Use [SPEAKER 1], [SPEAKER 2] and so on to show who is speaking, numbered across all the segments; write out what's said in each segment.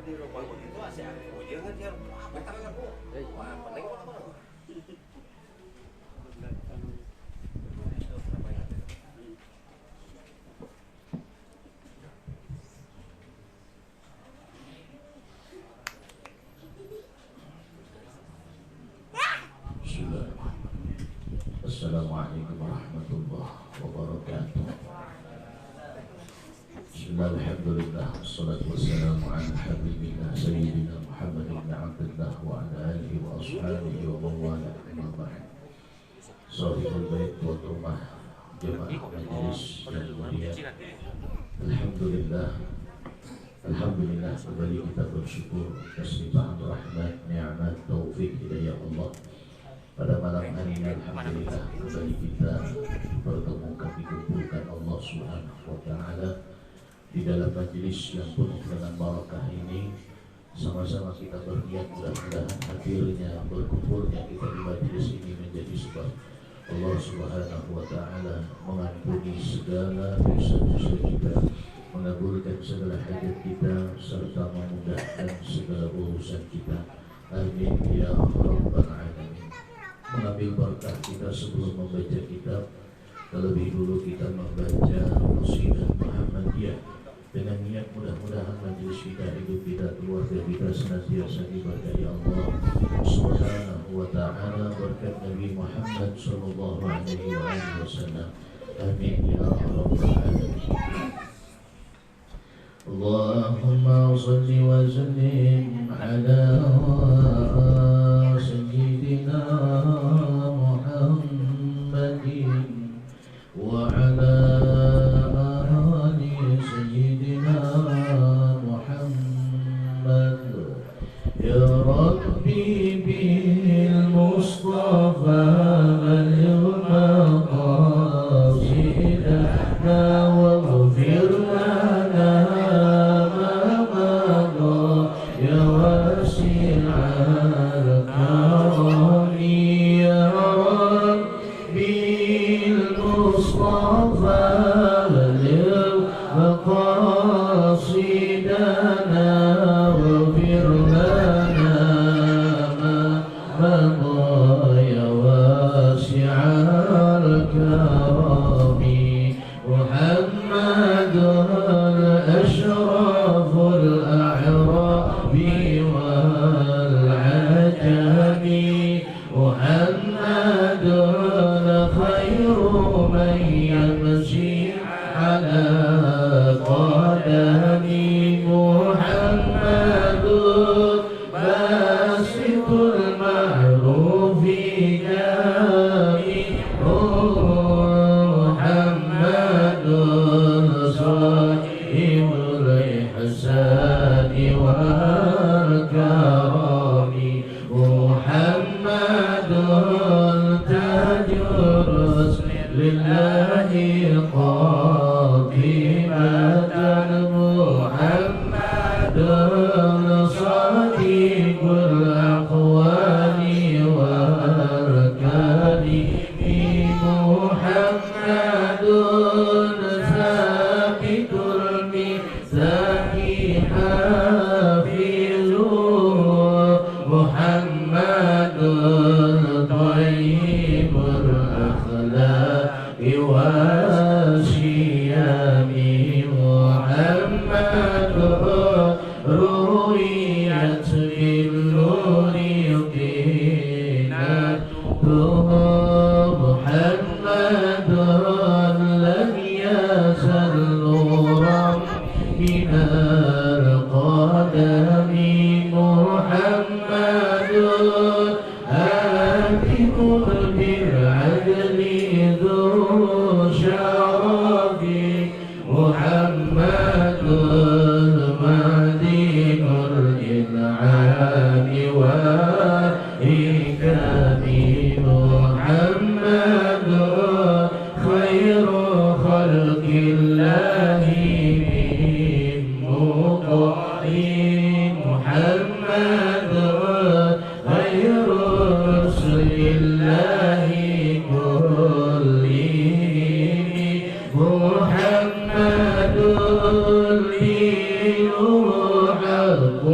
[SPEAKER 1] di rumah begitu asih aku jangan dia apa tangan aku wah penting apa
[SPEAKER 2] Assalamualaikum warahmatullahi wabarakatuh. Bismillahirrahmanirrahim. Wassalatu wassalamu ala habibillah sayyidina Muhammad ibn Abdullah wa ala alihi wa ashabihi wa mawala amma ba'd. Sahibul bait wa rumah jemaah majelis yang mulia. Alhamdulillah. Alhamdulillah kembali kita bersyukur atas limpahan rahmat, nikmat, taufik hidayah Allah. Pada malam hari ini alhamdulillah kembali kita pertemukan dikumpulkan Allah Subhanahu wa taala di dalam majelis yang penuh dengan barakah ini. Sama-sama kita berniat mudah-mudahan hadirnya berkumpulnya kita di majelis ini menjadi sebab Allah Subhanahu wa taala mengampuni segala dosa-dosa kita, mengabulkan segala hajat kita serta memudahkan segala urusan kita. Amin ya rabbal alamin. Mengambil berkah kita sebelum membaca kitab, terlebih dulu kita membaca qasidah Muhammadiyah dengan niat mudah-mudahan majelis kita, hidup kita, keluarga kita senantiasa diberkahi Allah Subhanahu wa taala berkat Nabi Muhammad sallallahu alaihi wasallam. Amin ya rabbal alamin. Allahumma shalli wa sallim ala sayyidina وعلى آل سيدنا محمد يا ربي بالمصطفى بلغ مقاصدنا واغفر لنا ما مضى يا واسع الكرم يا ربي المصطفى بلغ مقاصدنا واغفر لنا ما مضى يا واسع الكرم محمد الأشرف الأعراب والعجم محمد خير من يمشي على قدم محمد باسط المعروف جامع محمد صاحب الإحسان والكرم محمد تاج الرسل لله قاطبة محمد صديق الأقوال والأركان محمد ثابت الميثاق حافظ محمد طيب الأخلاق والشيم محمد رؤيت بالنور قينته محمد لم يزل نورا من القدم محمد حاكم بالعدل ذو شرف محمد معدن الإنعام والإكرام محمد خير خلق الله من مطاع محمد خير رسل الله كلهم محمد لي حق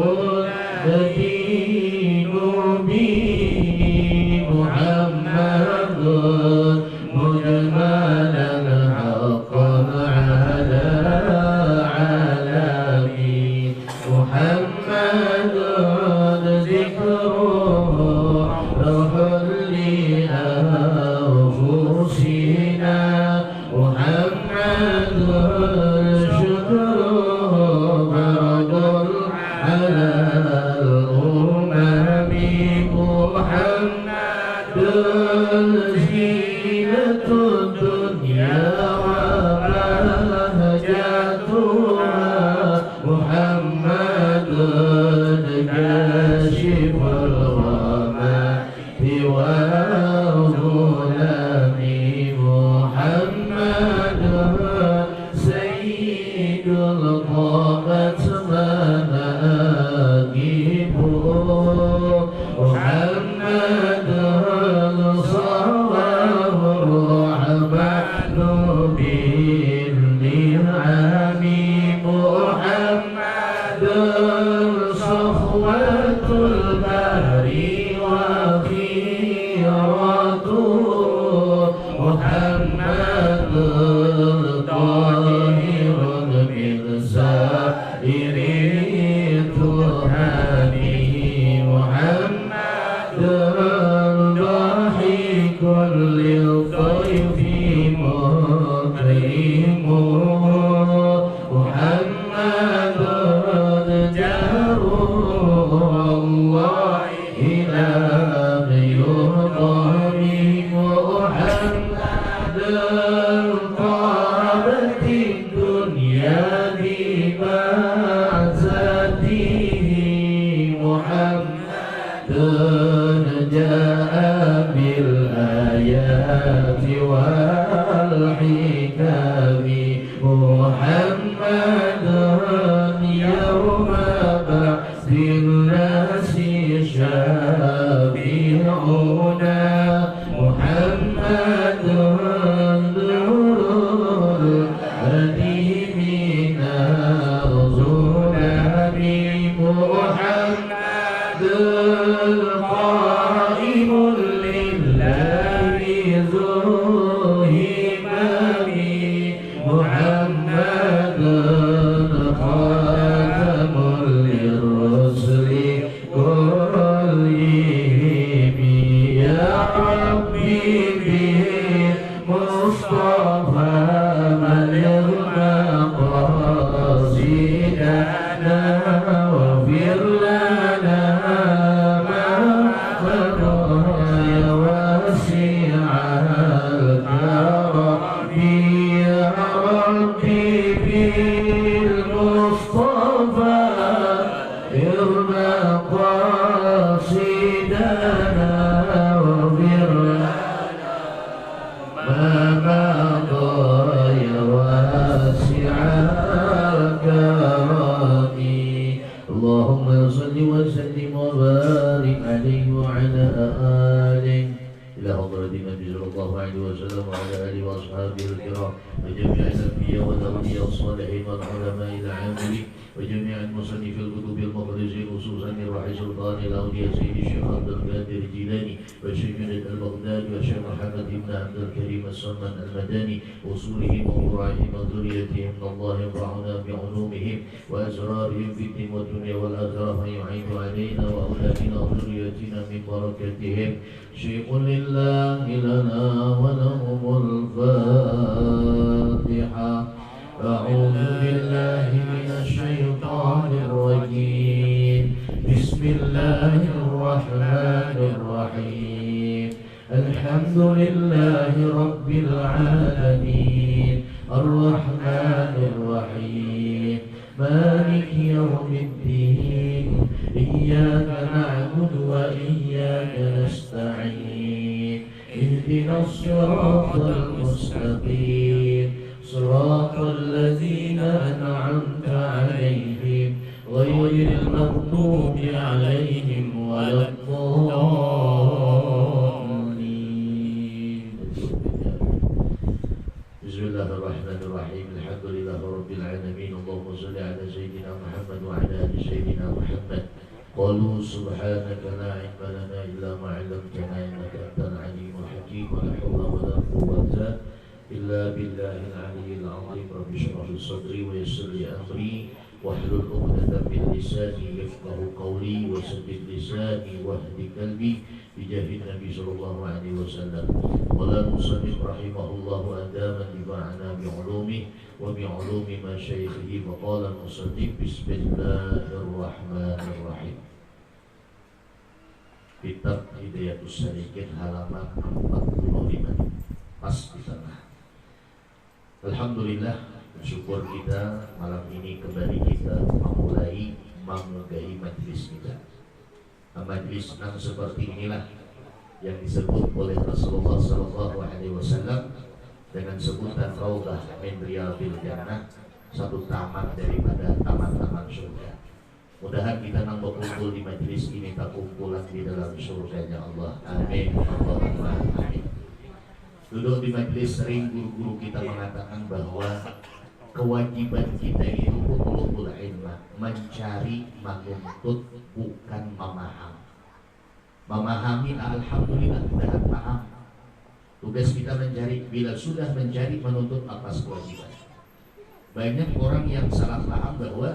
[SPEAKER 2] wahlul 'uqdatam min lisani yafqahu qawli wasaddid lisani wahdi qalbi bijahi Nabi sallallahu alaihi wasallam. Qala musannif rahimahullahu adaman bima'na bi'ulumi wa bi'ulumi masyaikhihi wa qala musannif bismillahirrahmanirrahim. Kitab Hidayatus Salikin halaman 45 pas di tengah. Alhamdulillah, bersyukur kita malam ini kembali kita memulai memugai majlis kita. Majlis yang seperti inilah yang disebut oleh Rasulullah SAW dengan sebutan Raudhah min Riyadhil Jannah, satu taman daripada taman-taman surga. Mudahan kita nang berkumpul di majlis ini tak kumpulan di dalam surganya Allah. Amin. Allahumma amin. Duduk di majlis sering guru-guru kita mengatakan bahwa kewajiban kita itu utlubul ilma, mencari, menuntut, bukan memahami. Memahami alhamdulillah sudah paham. Tugas kita mencari, bila sudah mencari menuntut atas kewajiban. Banyak orang yang salah paham bahwa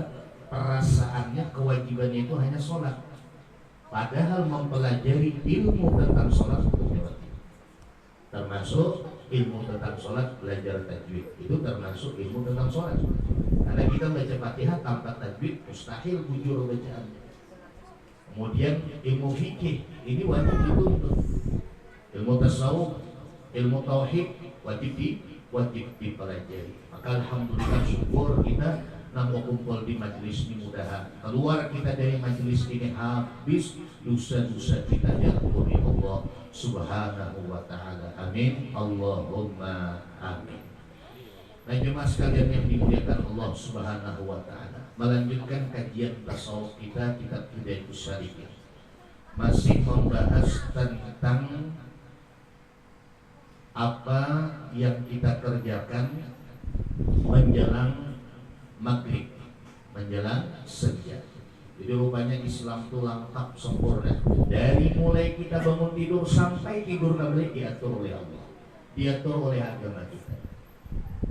[SPEAKER 2] perasaannya kewajibannya itu hanya sholat, padahal mempelajari ilmu tentang sholat hukumnya wajib. Termasuk ilmu tentang sholat, belajar tajwid itu termasuk ilmu tentang sholat. Karena kita baca Fatihah tanpa tajwid mustahil bujur bacaannya. Kemudian ilmu fikih ini wajib dituntut. Ilmu tasawuf, ilmu tauhid wajib dipelajari. Maka alhamdulillah syukur kita namo kumpul di majlis ini, mudahan keluar kita dari majlis ini habis dosa-dosa kita diampuni Allah Subhanahu wa ta'ala. Amin. Allahumma amin. Nah, jemaah sekalian yang dimuliakan Allah Subhanahu wa ta'ala, melanjutkan kajian tasawuf kita, kitab Hidayatus Salikin, masih membahas tentang apa yang kita kerjakan menjelang maghrib, menjelang senja. Jadi rupanya Islam itu lengkap sempurna. Dari mulai kita bangun tidur sampai tidur kembali diatur oleh Allah, diatur oleh agama kita.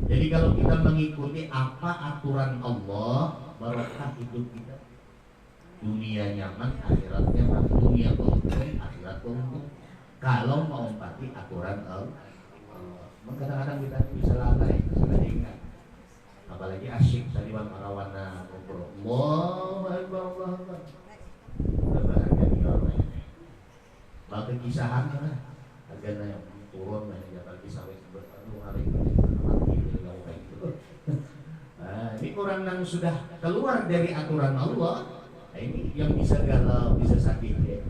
[SPEAKER 2] Jadi kalau kita mengikuti apa aturan Allah, barokah hidup kita. Dunia nyaman, akhirat nyaman. Dunia untung, akhirat untung. Kalau mau empati aturan Allah. Kadang-kadang kita bisa lalai, bisa ingat. Apalagi asyik tadi warna ngobrol. Allahu Akbar, Allahu Akbar. Bahagia di orang ini. Bahkan kisahan lah, agaknya yang turun lah, jangan kisah berlalu hari mati dengan kayak gitu. Nah, ini orang yang sudah keluar dari aturan Allah, nah ini yang bisa galau, bisa sakit ya.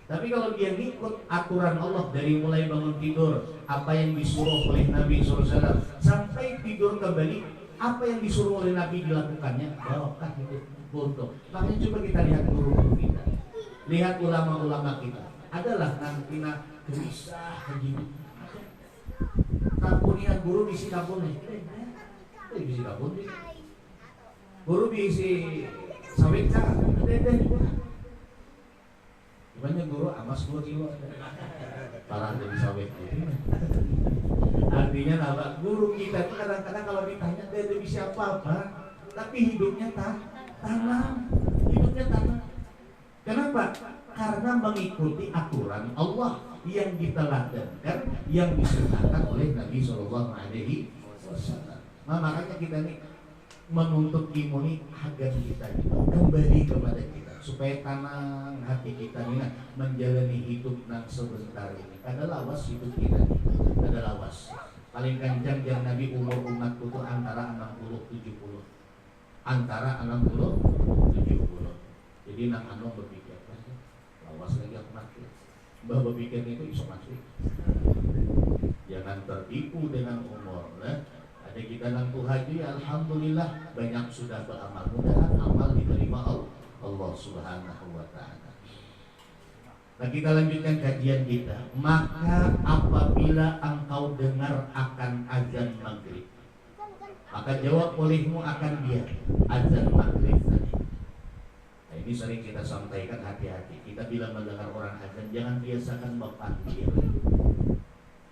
[SPEAKER 2] Tapi kalau dia ngikut aturan Allah dari mulai bangun tidur, apa yang disuruh oleh Nabi SAW sampai tidur kembali, apa yang disuruh oleh Nabi dilakukannya, barokah hidup untung. Makanya coba kita lihat guru-guru kita, lihat ulama-ulama kita, adalah nanti gelisah begini. Kampungnya guru bisi kampungnya, bisi kampung nih. Guru bisi sawit cah, gimana guru amas 2 kilo, parah dari sawit. Artinya apa? Guru kita itu kadang-kadang kalau ditanya dia tidak bisa apa-apa, tapi hidupnya tanam, hidupnya tanam. Kenapa? Karena mengikuti aturan Allah yang diteladankan, yang disunahkan oleh Nabi Shallallahu Alaihi Wasallam. Nah, makanya kita nih menuntut ilmu ini agar kita kembali kepada kita, supaya tenang hati kita nih menjalani hidup yang sebentar ini. Ada lawas hidup kita nih, ada lawas. Paling kencang yang Nabi umur umat itu antara 60-70, antara 60-70. Jadi nak anu berpikir, lawas lagi aku mati. Mbah berpikir itu iso mati. Jangan tertipu dengan umur. Ada kita nantu haji, alhamdulillah banyak sudah beramal. Mudahan amal diterima Allah Subhanahu wa ta'ala. Nah, kita lanjutkan kajian kita. Maka apabila engkau dengar akan azan maghrib, maka jawab olehmu akan dia azan maghrib tadi. Nah, ini sering kita sampaikan, hati-hati. Kita bila mendengar orang azan, jangan biasakan memanggil.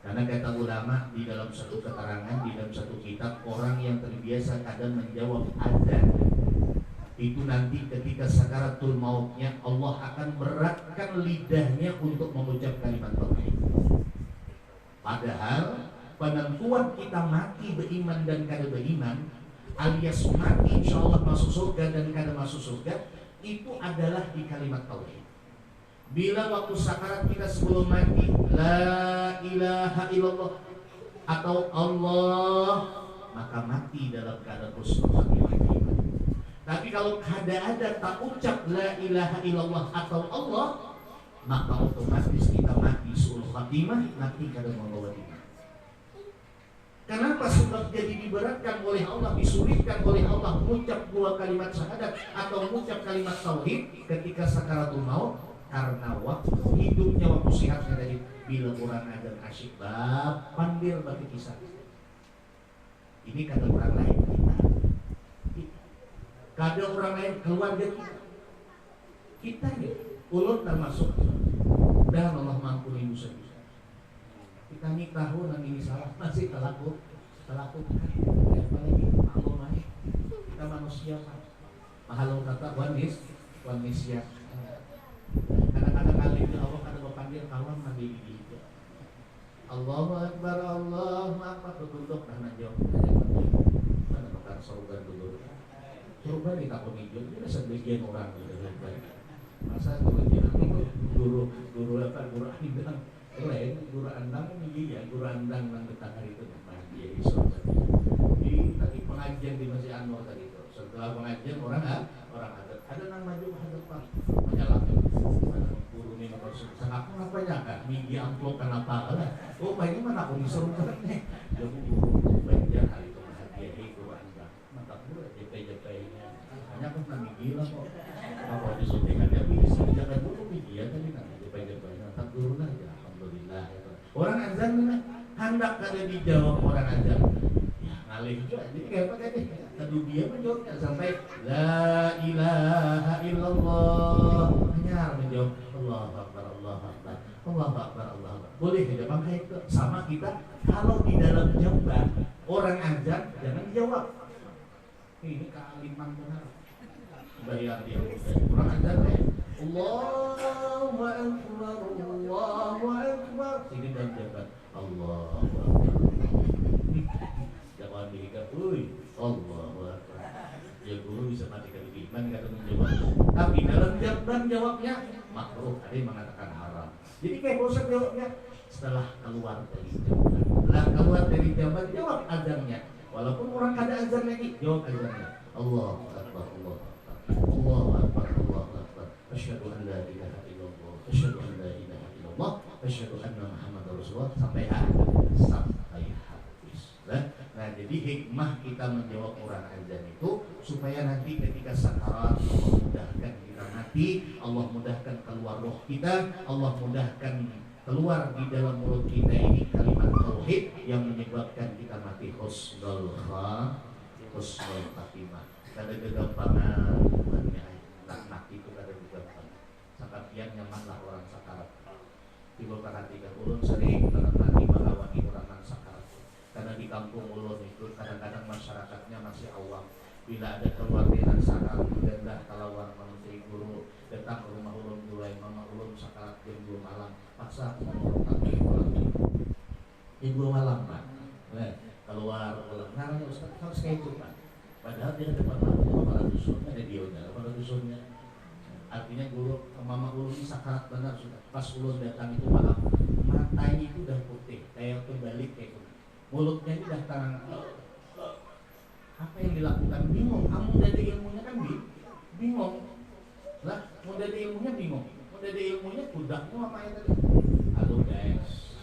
[SPEAKER 2] Karena kata ulama di dalam satu keterangan, di dalam satu kitab, orang yang terbiasa kadang menjawab azan itu nanti ketika sakaratul mautnya Allah akan beratkan lidahnya untuk mengucap kalimat tauhid. Padahal penentuan kita mati beriman dan kada beriman, alias mati insya Allah masuk surga dan kada masuk surga, itu adalah di kalimat tauhid. Bila waktu sakarat kita sebelum mati la ilaha illallah atau Allah, maka mati dalam keadaan husnul khatimah. Tapi kalau ada tak ucap la ilaha illallah atau Allah, maka otomatis kita mati suul khatimah, mati kada membawa iman. Kenapa? Sebab jadi diberatkan oleh Allah, disulitkan oleh Allah mengucap dua kalimat syahadat atau mengucap kalimat tauhid ketika sakaratul maut, karena waktu hidupnya, waktu sehatnya tadi, bila orang ada asyik pandir bagi kisah. Ini kata orang lain kita. Kada orang lain keluarga kita nih, ulun termasuk. Dan Allah mampuni dosa. Kita nih tahu nang ini salah masih terlaku. Apalagi maklum aja. Kita manusia Pak. Mahal kata wanis ya. Kadang-kadang kali itu Allah kada berpanggil kawan mandi gitu. Allahu Akbar, Allahu Akbar, duduk dan najong. Mana bakal surga dulu. Surga ditakut hijau, itu sebagian orang masa guru andang, lain guru andang ya guru andang yang betah itu dia di surga. Di tadi pengajian di Masjid Anwar tadi itu, setelah pengajian orang ada nang maju hadap Pak menyalakan guru ini sangat aku apa nyangka minggi amplop kenapa lah. Oh ini mana aku disuruh nih jadi guru belajar hari itu hadiah guru andang mantap pula JP-JP-nya hanya aku nang gila kok apa disuntikan dia bisa jangan dulu media tadi nang JP-JP-nya tak guru aja alhamdulillah orang azan mana hendak kada dijawab orang azan ya ngalih juga jadi kayak apa tadi tadi dia menjawabnya sampai la ilaha illallah hanya menjawab Allahu Akbar Allahu Akbar Allahu Akbar Allahu Akbar boleh tidak pakai itu sama kita kalau di dalam jamban orang azan jangan dijawab ini kalimat benar bayar dia orang azan Allahu Akbar Allahu Akbar ini dalam jamban Allahu Akbar jangan dihikap Allahu Akbar ya guru bisa mati kali iman kata menjawab tapi dalam jamban jawabnya makruh ada yang mengatakan haram jadi kayak bosan jawabnya setelah keluar dari jamban jawab azannya walaupun orang kada azan lagi jawab azannya Allahu Akbar Allahu Akbar Allahu Akbar Allahu Akbar asyhadu an la ilaha illallah asyhadu an la ilaha illallah asyhadu anna Muhammadar Rasulullah sampai habis nah jadi hikmah kita menjawab orang azan itu supaya nanti ketika sakarat Allah mudahkan kita mati, Allah mudahkan keluar roh kita, Allah mudahkan keluar di dalam mulut kita ini kalimat tauhid yang menyebabkan kita mati husnul khatimah. Kada kegampangan nak itu kada kegampangan. Sakapian nyamanlah orang sakarat. Tiba perhatikan ulun sering mati melawati orang sakarat. Karena di kampung ulun itu kadang-kadang masyarakatnya masih awam. Bila ada keluarga yang sakarat mengendah kalawang menteri guru datang ke rumah ulun mulai mama ulun sakarat jam 2 malam paksa tapi jam 2 malam Pak. Keluar ulang namanya Ustaz harus kayak itu Pak. Padahal dia depan kepala dusunnya ada dionya kepala dusunnya. Artinya guru mama ulun sakarat benar sudah. Pas ulun datang itu malam matanya itu udah putih kayak terbalik kayak itu. Mulutnya ini dah tangan apa yang dilakukan bingung kamu dari ilmunya kan bingung lah mau dari ilmunya bingung mau dari ilmunya budaknya apa yang tadi halo guys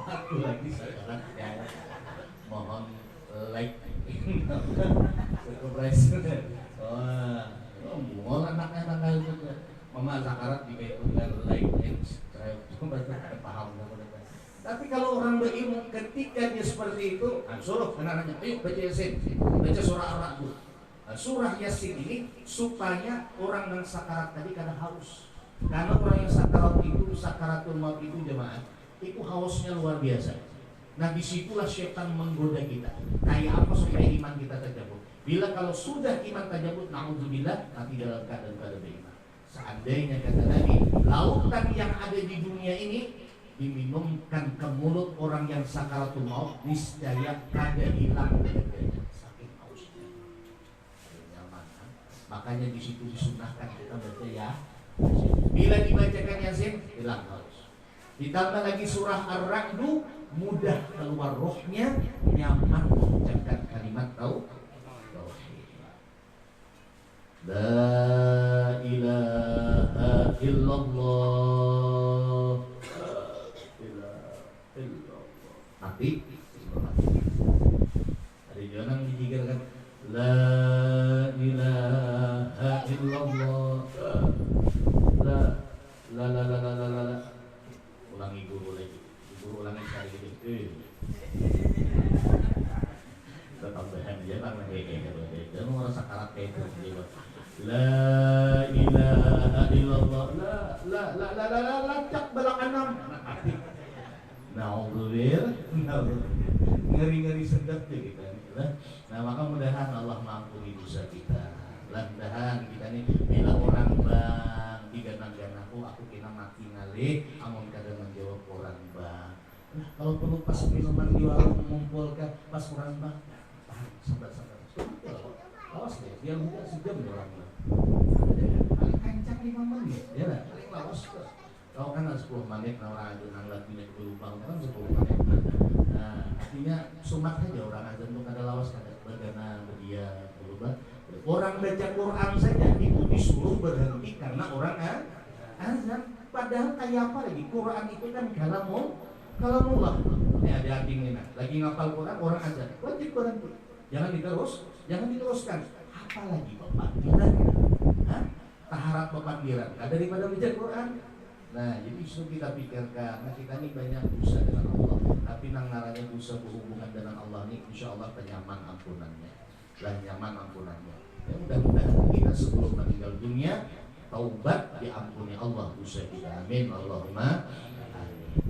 [SPEAKER 2] aku lagi sekarang ya mohon like subscribe mau anaknya tanggal itu mama sakarat di kayak like and subscribe paham tapi kalau orang berilmu ketika dia seperti itu, suruh anak-anaknya, ayo baca Yasin, baca surah Ar-Ra'd. Surah Yasin ini supaya orang yang sakarat tadi kada haus. Karena orang yang sakarat itu, sakaratul maut itu jemaah, itu hausnya luar biasa. Nah disitulah syaitan menggoda kita. Kayak apa supaya iman kita terjatuh? Bila kalau sudah iman tajabut, na'udzubillah, mati dalam keadaan pada beriman. Seandainya kata Nabi, lautan yang ada di dunia ini diminumkan ke mulut orang yang sakaratul maut, niscaya kada hilang bedanya. Saking hausnya. Nyaman, kan? Makanya di situ disunahkan kita baca ya. Bila dibacakan Yasin, hilang haus. Ditambah lagi surah Ar-Ra'du, mudah keluar rohnya, nyaman mengucapkan kalimat tauhid. La ilaha illallah, la ilaha illallah. Mati. Ada jangan dijigilkan. La ilaha illallah. La. Ulangi guru lagi. Guru ulangi sekali lagi. Kita tambahan aja bang lagi. Jangan merasa karat kayak itu. La ilaha illallah. La cak balak enam. Naudzubillah. Ngeri-ngeri sedap deh kita. Nah maka mudahan Allah mengampuni dosa kita. Mudahan kita nih bila orang bang diganang-ganang aku kena mati ngalih, amun kadang menjawab orang bang. Nah kalau perlu pas minuman di warung mengumpulkan pas orang bang, sabar. Lawas deh, dia buka sejam ya orang bang. Paling kencang 5 menit, ya lah, paling lawas terus. Kau kan 10 menit, orang aja nang lagi naik berubah kan 10 menit. Nah, artinya sumat aja orang aja untuk ada lawas kada bergana berdia berubah. Orang baca Quran saja itu disuruh berhenti karena orang azan. Padahal kayak apa lagi? Quran itu kan kalamullah. Ini ada ading ini, lagi ngapal Quran orang azan, wajib berhenti. Jangan diteruskan. Apalagi pepanggilan, taharat pepanggilan. Daripada baca Quran. Nah, jadi justru kita pikirkan, nah kita ini banyak dosa dengan Allah, tapi nang naranya dosa berhubungan dengan Allah ini, insya Allah penyaman ampunannya, lah nyaman ampunannya. Ya mudah-mudahan kita sebelum meninggal dunia taubat diampuni Allah dosa kita. Amin. Allahumma amin.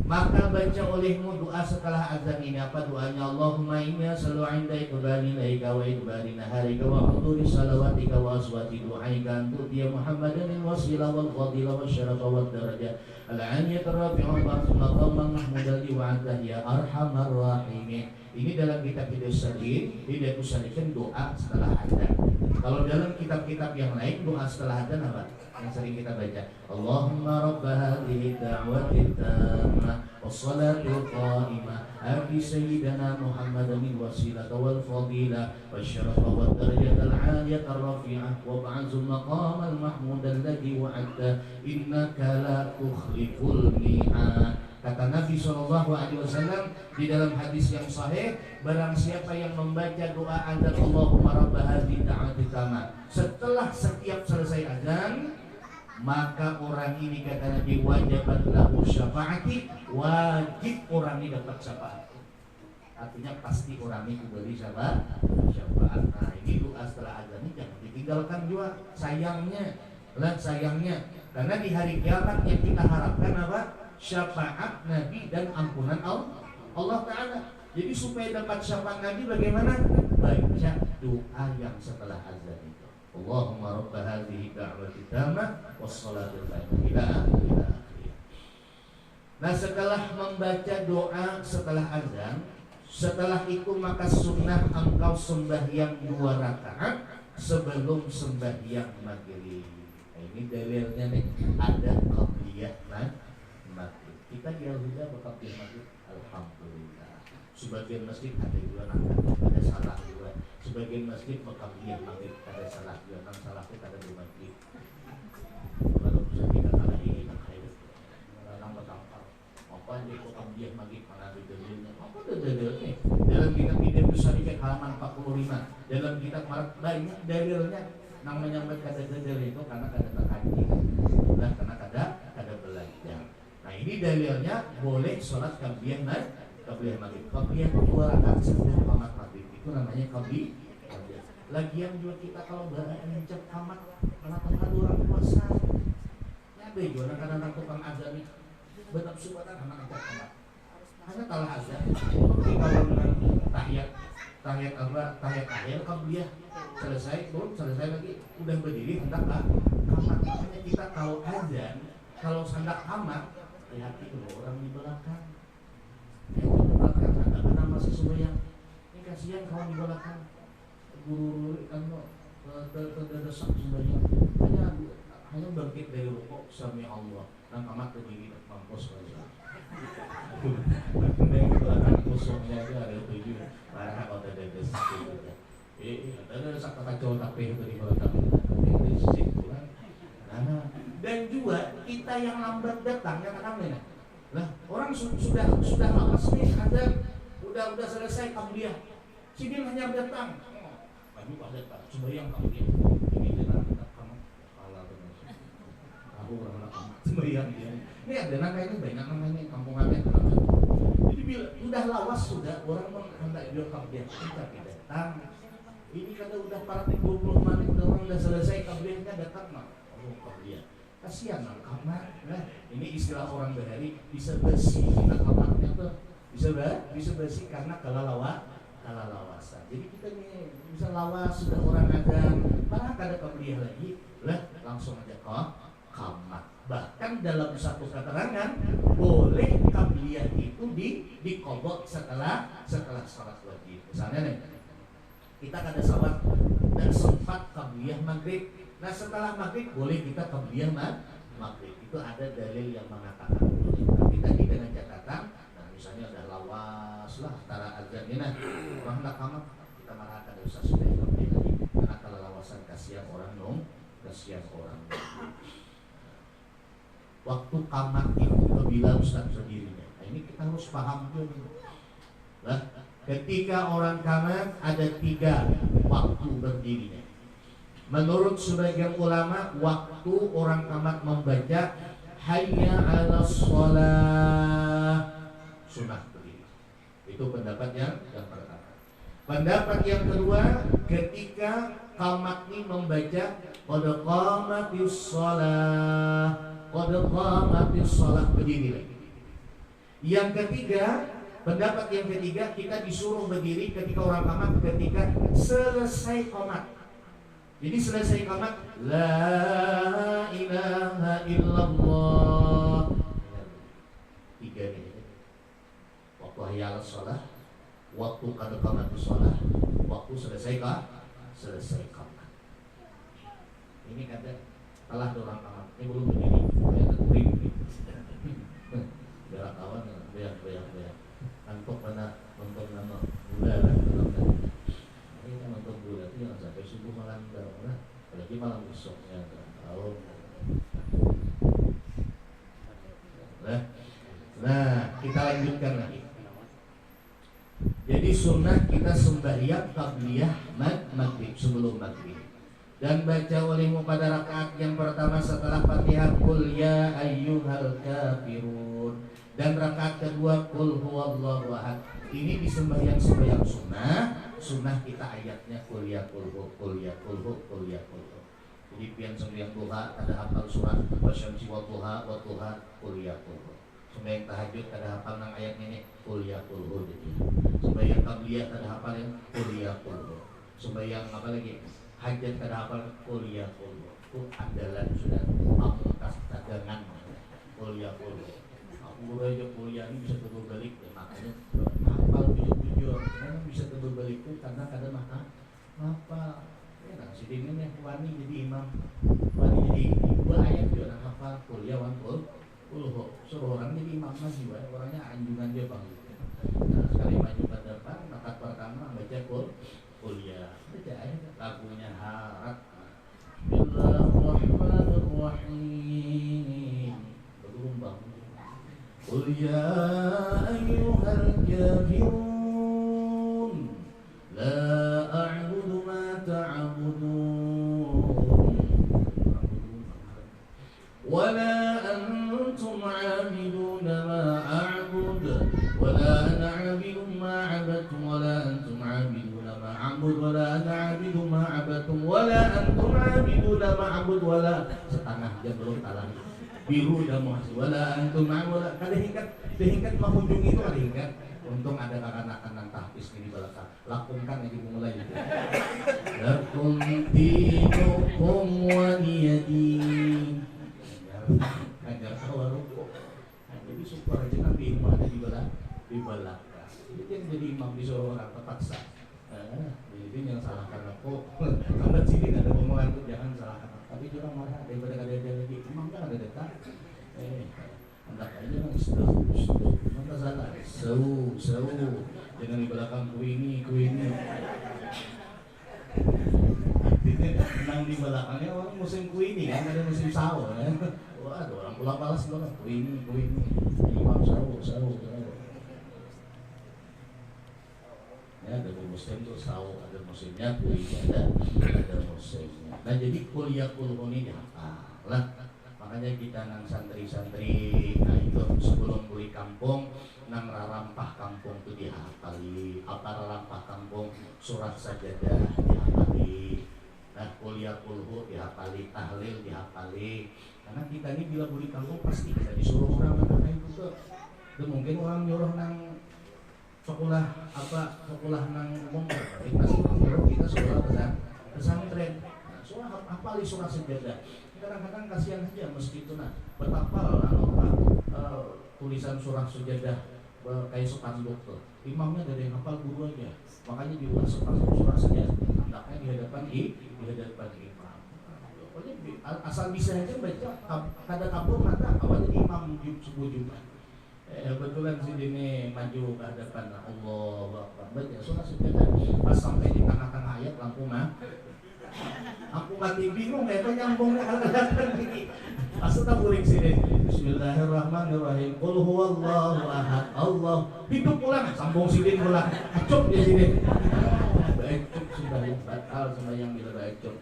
[SPEAKER 2] Maka baca olehmu doa setelah azan ini. Apa doanya? Allahumma inna selalu indai kebali laika wa idbari naharika wa huduri salawatika wa aswati du'aika antu dia Muhammadan wasilah wal fadilah wa syarafa wa darajah al-aniyat rafi'un maqamman mahmudan wa'adah ya arhamar rahimin. Ini dalam kitab Hidayah tidak usahkan doa setelah azan. Kalau dalam kitab-kitab yang lain doa setelah azan apa? Yang sering kita baca, Allahumma rabba hadhihi da'wati tammah was-salatu qa'imah ati sayyidina Muhammadan wasilata wal fadilah wasyarafa wad darajata al-'aliyata ar-rafi'ah wa ba'dzul maqam al-mahmud alladhi wa'adta innaka la tukhliful mi'ad. Kata Nabi SAW di dalam hadis yang sahih, barang siapa yang membaca doa azan Allahumma rabba hadhihi da'wati tammah setelah setiap selesai azan, maka orang ini kata Nabi wajibat lahu syafaati, wajib orang ini dapat syafaat. Artinya pasti orang ini diberi syafaat. Nah ini doa setelah azan ini jangan ditinggalkan juga. Sayangnya karena di hari kiamat yang kita harapkan apa? Syafaat Nabi dan ampunan Allah Ta'ala. Jadi supaya dapat syafaat Nabi bagaimana? Baca doa yang setelah azan itu. Allahumma rabba hadhihi da'wati tammah was-salatu qa'imah ila akhir. Nah setelah membaca doa setelah azan, setelah itu maka sunnah engkau sembahyang 2 rakaat sebelum sembahyang maghrib. Nah, ini dalilnya nih, ada qabliyah maghrib. Kita di Al-Huda qabliyah maghrib, alhamdulillah. Sebagian masjid ada 2 rakaat, ada salah 2. Sebagian masjid qabliyah maghrib, ada salah 2, nang salah kita ada 2 maghrib. Kalau bisa kita kalah ini nak khair. Nang bertangkap. Apa yang qabliyah maghrib mana dalilnya? Apa dalilnya? Dalam kitab Hidayah Syarikat halaman 45. Dalam kitab Marat banyak dalilnya. Nang menyampaikan dalil itu karena kada terkaji. Dan karena kada belajar. Nah, ini dalilnya boleh sholat qabliyah maghrib. Qabliyah 2 rakaat sebelum qamat maghrib. Itu namanya qabliyah. Lagian juga kita kalau mencet qamat karena tengah orang puasa. Nyade juga kadang-kadang tukang azan betul subatan anak angkat qamat. Hanya kalah azan. Tapi kalau tahiyat akhir qabliyah selesai, belum selesai lagi udah berdiri hendak kamar. Makanya kita kalau azan, kalau hendak kamar, hati dulu orang di belakang. Yang di belakang ada nama sesuai yang ini kasihan kalau di belakang guru kan terdesak sembahyang hanya bangkit dari rukuk sami Allah dan kamar berdiri mampus saja. Dari belakang kosongnya itu ada 7 parah kalau terdesak gitu. Ada desak kacau tapi itu di belakang dari sisi pulang. Dan juga kita yang lambat datang yang akan lah orang sudah lawas nih ada udah selesai qabliyah. Sini hanya datang. Kami pada tak sembahyang qabliyah. Ini dengan kamu kepala benar. Aku orang sembahyang dia. Ini ada namanya banyak namanya kampungannya. Jadi bila udah lawas sudah orang hendak dia qabliyah kita datang. Ini kata udah praktik 20 menit udah selesai qabliyahnya datang mah. Qabliyah. Kasihan lah kamar. Nah, ini istilah orang bahari bisa bersih kita kamarnya tuh. Bisa bersih karena kalalawasan. Jadi kita nih bisa lawas sudah orang ada malah kada qabliyah lagi, lah langsung aja ke kamar. Bahkan dalam satu keterangan boleh qabliyah itu diqodho setelah salat wajib. Misalnya nih kita kada salat dan sempat qabliyah maghrib. Nah setelah maghrib boleh kita qabliyah maghrib. Itu ada dalil yang mengatakan boleh. Tapi tadi dengan catatan, nah misalnya ada lawas lah antara azan ini, nah orang hendak kamar kita marah kada usah sudah qabliyah lagi. Karena kalau lawasan kasihan orang kasihan orang. Waktu kamar itu bila Ustaz sendirinya. Nah ini kita harus paham dulu. Nah, ketika orang kamar ada 3 waktu berdirinya. Menurut sebagian ulama, waktu orang tamat membaca hayya 'alas shalah sunah berdiri. Itu pendapat yang pertama. Pendapat yang kedua, ketika qamat ini membaca qad qamatis shalah berdiri lagi. Yang ketiga, pendapat yang ketiga, kita disuruh berdiri ketika orang qamat ketika selesai qamat. Jadi selesai qamat la ilaha illallah. 3 nih. Waktu hayya 'alas shalah, waktu qad qamatis shalah, waktu selesai qamat. Ini kata kalah orang qamat. Ini belum begini. Kayak kuring. Berak kawan berak. Antuk mana nonton nama gula lah. Ini kan nonton gula itu jangan sampai subuh malam dah, apalagi malam besoknya tahu. Nah, kita lanjutkan lagi. Jadi sunnah kita sembahyang qabliyah maghrib sebelum maghrib. Dan baca olehmu pada rakaat yang pertama setelah Fatihah qul ya ayyuhal kafirun. Dan rakaat kedua qul huwallahu ahad. Ini di sembahyang sunnah kita ayatnya qul ya qul hu. Jadi pian sembahyang duha ada hafal surat wasyamsi wa duha qul ya qul hu. Sembahyang tahajud ada hafal nang ayat ini qul ya qul hu. Jadi sembahyang qabliyah ada hafal yang qul ya qul hu. Sembahyang apa lagi? Hajat ada hafal qul ya qul hu. Itu andalan sudah pamungkas dagangan qul ya qul hu. Guru aja kuliah ini bisa terbalik ya, makanya hafal 77 karena bisa terbalik itu karena kadang hafal ya nah si dinginnya wani jadi imam, wani jadi 2 ayat juga hafal kuliah wan suruh orang jadi imam masih orangnya anjungan dia bang. Nah sekali maju ke depan rakaat pertama baca kuliah baca ayat lagunya harat Bismillahirrahmanirrahim berumbang qul ya ayyuhal kafirun la a'budu ma ta'budun wa la antum 'abiduna ma a'bud wa la ana 'abidun ma 'abadtum wa la antum 'abiduna ma 'abud wa la ana 'abidu ma 'abadtum wa la antum 'abiduna ma 'abud wa la setengah jam belum talang biru dan muhasi wala antum wala kada hingkat mahujung itu kada hingkat Untung ada kanak-kanak tahfiz di belakang. Lakumkan aja mulai itu. Lakum dinukum waliyadin. Ngajar tawaruku. Jadi syukur aja Nabi ilmu ada di belakang. Itu yang jadi imam disuruh orang terpaksa. Jadi yang salahkan aku. Sampai sini ada omongan tuh jangan salahkan. Tapi juga marah daripada ada lagi imam kan ada dekat. Hendak aja kan maka salah. Seru. Jangan di belakang ku ini. Menang di belakangnya orang musim ku ini kan ada musim sawo ya. Wah, ada orang pulang balas banget ku ini. Imam sawo. Ya, ada musim tuh sawo, ada musimnya ku ini ada musimnya. Nah jadi kuliah ini dihafal lah. Makanya kita nang santri-santri, nah itu sebelum beli kampung, nang rarampah kampung itu dihafali. Apa rarampah kampung? Surat sajadah dihafali. Nah kuliah kulhu dihafali, tahlil dihafali. Karena kita ini bila beli kampung pasti kita disuruh orang karena itu tuh. Dan mungkin orang nyuruh nang sekolah nang umum, tapi pasti nyuruh kita sekolah pesantren. Nah, hafali surat sajadah. Kadang-kadang kasihan saja meski itu betapa tulisan surah sajadah kayak sepanduk tuh. Imamnya dari yang hafal guru aja. Makanya dibuat sepanduk surah sajadah. Hendaknya di hadapan imam. Pokoknya asal bisa aja baca kada kabur mata awalnya imam subuh Jumat. Kebetulan si ini maju ke hadapan Allah baca surah sajadah. Pas sampai di tengah-tengah ayat lampu aku mati bingung ya, nyambungnya kadang-kadang gini. Asal tak boleh sini. Bismillahirrahmanirrahim. Qul huwallahu ahad. Allah. Hidup pulang, sambung sini pulang. Acuk di sini. Baik sudah batal sembahyang bila baik cuk.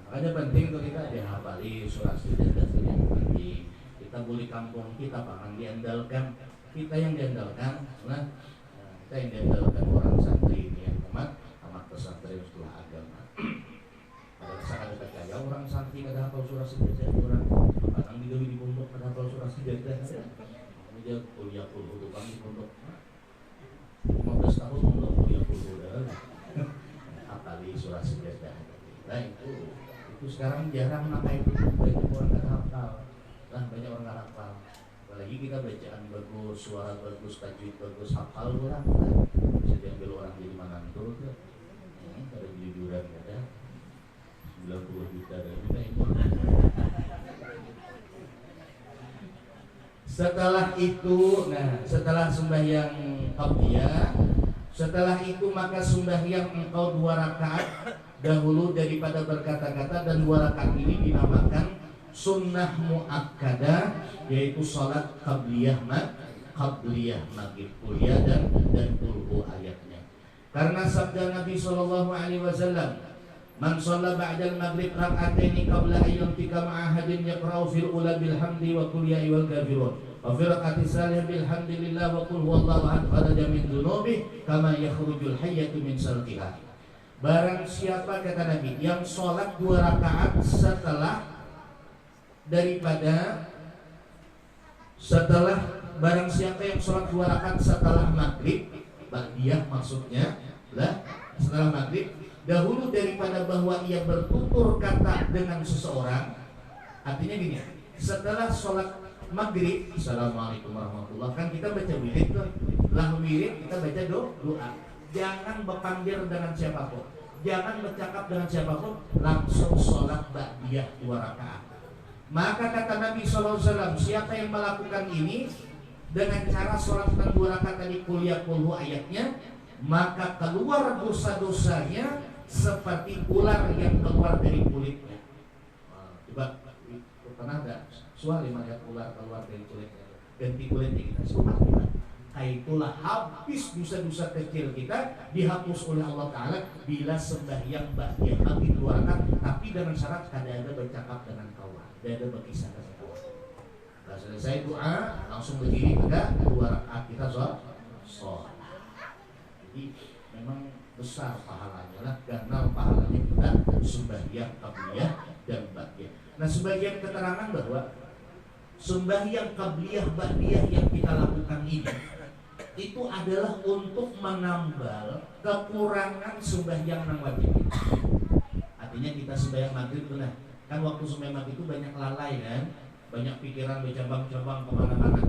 [SPEAKER 2] Makanya penting untuk kita dihafali surah sajadah yang penting. Kita boleh kampung kita bahkan diandalkan. Kita yang diandalkan, kita yang diandalkan orang santri ini yang amat pesantren setelah agama. Pada saat ada percaya orang santri kada hafal surah sajadah orang kadang digawe di pondok kada hafal surah sajadah dia kuliah kulhu tukang di pondok 15 tahun untuk kuliah kulhu dah hafali surah sajadah. Nah itu sekarang jarang namanya itu banyak orang kada hafal banyak orang kada hafal. Apalagi kita bacaan bagus, suara bagus, tajwid bagus, hafal orang bisa diambil orang jadi manantu tuh. Ada jujuran ada 90 juta dan itu. Setelah itu, setelah sembahyang qabliyah, setelah itu maka sembahyang engkau 2 rakaat dahulu daripada berkata-kata, dan 2 rakaat ini dinamakan sunnah muakkadah, yaitu salat qabliyah maghrib kuliah dan kulhu ayatnya. Karena sabda Nabi sallallahu alaihi wasallam, "Man shalla ba'dal maghrib rak'ataini qabla an yuntika ma'ahadin yaqra'u fil ula bil hamdi wa qul ya ayyuhal kafirun wa fi rak'ati tsalitsah bil hamdilillah wa qul huwallahu ahad kharaja min dzunubi kama yakhrujul hayyatu min salqiha." Barang siapa, kata Nabi, yang sholat 2 rakaat barang siapa yang sholat 2 rakaat setelah maghrib, ba'diyah maksudnya lah, setelah maghrib, dahulu daripada bahwa ia bertutur kata dengan seseorang. Artinya gini, setelah sholat maghrib, assalamualaikum warahmatullahi, kan kita baca wirid tuh, lah wirid kita baca doa. Jangan berpanggil dengan siapapun, jangan bercakap dengan siapapun, langsung sholat ba'diyah 2 rakaat. Maka kata Nabi SAW, siapa yang melakukan ini dengan cara sholat 2 rakaat tadi kuliah kulhu ayatnya, maka keluar dosa-dosanya seperti ular yang keluar dari kulitnya. Coba pernah ada soal melihat ular keluar dari kulitnya, ganti kulitnya kita semua. Itulah habis dosa-dosa kecil kita dihapus oleh Allah Ta'ala bila sembahyang ba'diyah maghrib 2 rakaat, tapi dengan syarat kada ada bercakap dengan kawan, kada ada berkisah dengan kawan. Setelah selesai doa langsung berdiri pada 2 rakaat kita sholat. Jadi memang besar pahalanya lah, ganal pahalanya kita sembahyang qabliyah dan ba'diyah. Nah, sebagian keterangan bahwa sembahyang qabliyah ba'diyah yang kita lakukan ini itu adalah untuk menambal kekurangan sembahyang yang wajib. Artinya kita sembahyang maghrib tuh nah, kan waktu sembahyang maghrib itu banyak lalai kan, banyak pikiran bercabang-cabang kemana-mana,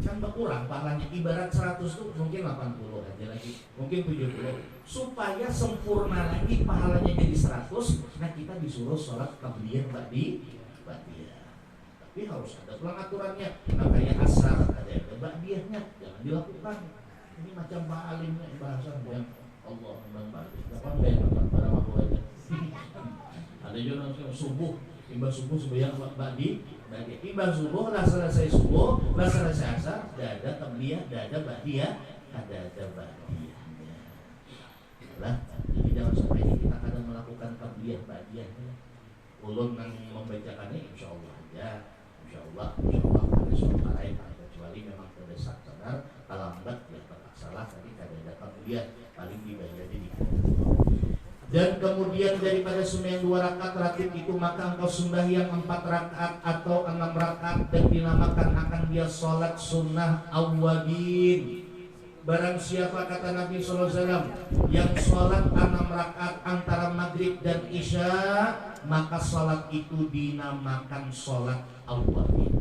[SPEAKER 2] kan berkurang pahalanya. Ibarat 100 tuh mungkin 80 aja lagi, mungkin 70. Supaya sempurna lagi pahalanya jadi 100, nah kita disuruh sholat qabliyah ba'diyah. Tapi harus ada pulang aturannya. Nah kayak asar ada ba'diyahnya, jangan dilakukan. Ini macam Pak Alimnya bahasa yang Allah membalik. Kapan bayar pada waktu aja. Ada juga subuh, imbang subuh sembahyang ba'diyah. Imbang subuh lah selesai subuh, lah selesai asar, ada qabliyah, ada ba'diyah, ada ba'diyah. Lah, jadi jangan sampai kita kadang melakukan qabliyah ba'diyahnya. Ulun yang membacakannya insyaallah aja. Insyaallah ada soal lain, kecuali memang terdesak benar, kalau enggak ya terpaksa lah, tapi kada ada qabliyah, paling dibayar di. Dan kemudian daripada sembahyang 2 rakaat ratib itu, maka engkau sembahyang 4 rakaat atau 6 rakaat dan dinamakan akan dia sholat sunnah awwabin. Barang siapa, kata Nabi SAW, yang sholat 6 rakaat antara maghrib dan isya, maka sholat itu dinamakan sholat awwabin.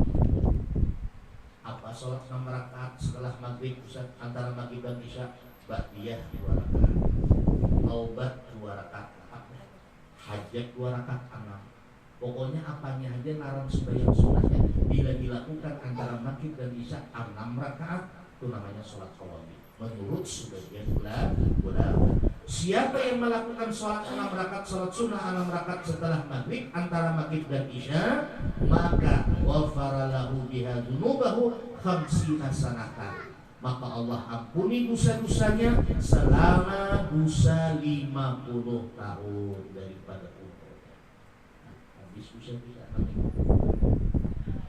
[SPEAKER 2] Apa sholat 6 rakaat setelah maghrib antara maghrib dan isya? Ba'diyah 2 rakaat, taubat 2 rakaat, hajat 2 rakaat, 6. Pokoknya apanya aja larang sembahyang sunnahnya bila dilakukan antara maghrib dan isya 6 rakaat, itu namanya sholat awwabin menurut sebagian ulama. Siapa yang melakukan sholat 6 rakaat, sholat sunnah 6 rakaat setelah maghrib antara maghrib dan isya, maka ghafara lahu biha dzunubahu 50 sanatan, maka Allah ampuni dosa-dosanya selama dosa 50 tahun daripada umurnya. Habis dosa-dosa.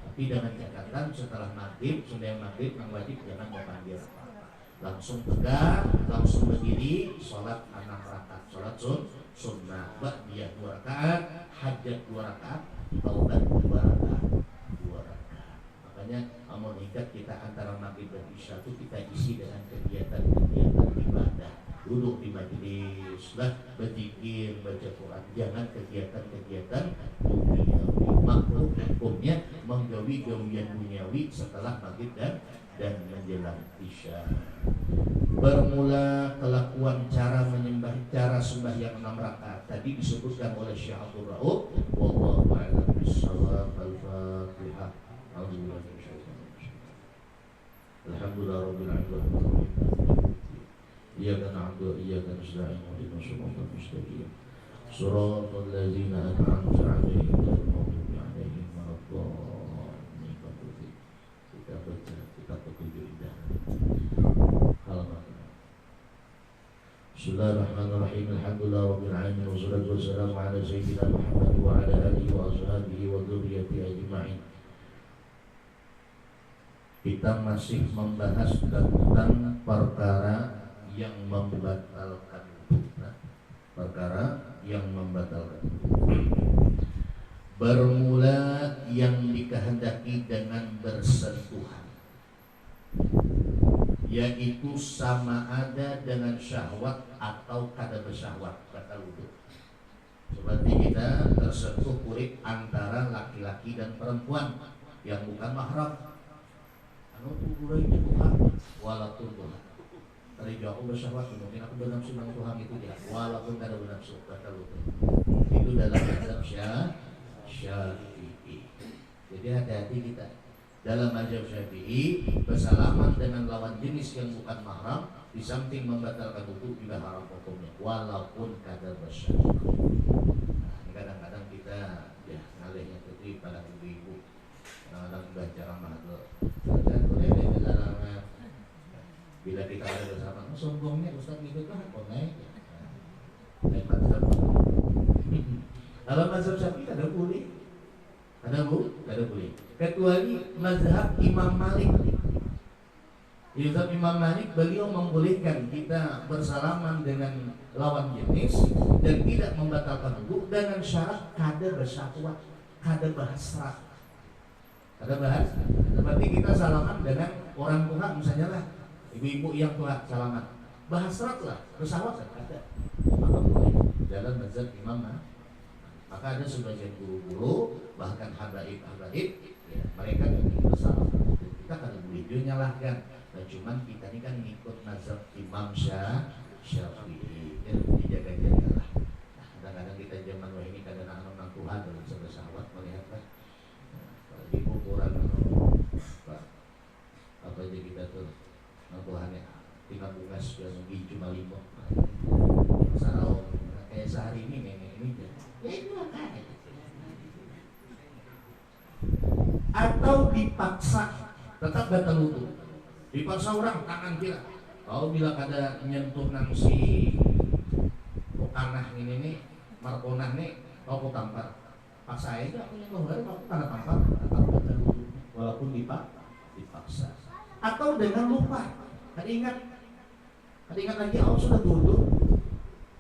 [SPEAKER 2] Tapi dengan catatan setelah maghrib, sembahyang maghrib yang wajib jangan memanggil apa-apa. Langsung tegak, langsung berdiri, sholat 6 rakaat, sholat sunnah, ba'diyah 2 rakaat, hajat 2 rakaat, taubat 2 rakaat, 2 rakaat. Makanya amal ikat kita antara maghrib dan isya itu kita isi dengan kegiatan-kegiatan ibadah. Duduk di majelis, berzikir, baca Quran. Jangan kegiatan-kegiatan duniawi. Makhluk hukumnya menggawi gawian duniawi setelah maghrib dan menjelang isya. Bermula kelakuan cara menyembah, cara sembahyang 6 rakaat tadi disebutkan oleh Syekh Abdul Rauf. Wallahu a'lam bishawab. Al-Fatihah. Alhamdulillahirabbil alamin. Iyyaka na'budu wa iyyaka nasta'in ihdinas siratal mustaqim. Shiratal ladzina an'amta 'alaihim ghairil maghdubi 'alaihim waladdallin. Kita baca kitab ketujuh indah. Halaman. Bismillahirrahmanirrahim. Alhamdulillahirabbil alamin wassalatu wassalamu ala sayyidina Muhammad wa ala alihi wa ashabihi wa dzurriyyatihi ajma'in. Kita masih membahas tentang perkara yang membatalkan bermula yang dikehendaki dengan bersentuhan, yaitu sama ada dengan syahwat atau kada bersyahwat, batal wudu. Seperti kita tersentuh kulit antara laki-laki dan perempuan yang bukan mahram, anu tuburai Tuhan walaupun Tuhan. Tadi aku bersyahwat, mungkin aku bernafsu dengan Tuhan itu ya, walaupun tidak bernafsu, batal wudu. Itu dalam mazhab Syafi'i. Jadi hati-hati kita dalam mazhab Syafi'i, bersalaman dengan lawan jenis yang bukan mahram di samping membatalkan wudu juga haram hukumnya, walaupun kada bersyahwat. Nah, kadang-kadang kita ya ngalihnya itu pada ibu-ibu, kadang-kadang baca ramah itu, dan boleh dalam bila kita ada bersama, sombongnya Ustaz gitu kan, naik ya. Naik mazhab. Dalam mazhab Syafi'i ada boleh, ada boleh. Kecuali mazhab Imam Malik. Mazhab Imam Malik, beliau membolehkan kita bersalaman dengan lawan jenis dan tidak membatalkan wudu dengan syarat kada bersyahwat, kada bahasa. Kada bahas. Seperti kita salaman dengan orang tua misalnya lah. ibu-ibu yang tua salaman, bahas serat lah, pesawat kan ada, maka boleh jalan mazhab Imam Malik. Maka ada sebagian guru-guru bahkan habaib ya, mereka ingin bersama. Kita kan boleh nyalahkan. Nah cuman kita ini kan ngikut mazhab Imam Syafi'i, ya dijaga-jagalah. Nah, kadang-kadang kita zaman wah ini kadang-kadang nang Tuhan dalam pesawat melihatlah. Nah, ibu kurang apa aja kita tuh nang Tuhan ya tinggal bungas sudah nunggi cuma 5 sarau kayak sehari ini nenek ini ya itu makanya. Atau dipaksa tetap batal wudu, dipaksa orang tangan kita. Kalau bila ada nyentuh nang si kanah ini nih markonah nih kau tampar paksa aja aku nyentuh baru aku karena tampar tetap batal wudu walaupun dipaksa. Atau dengan lupa, ingat lagi aku sudah wudu.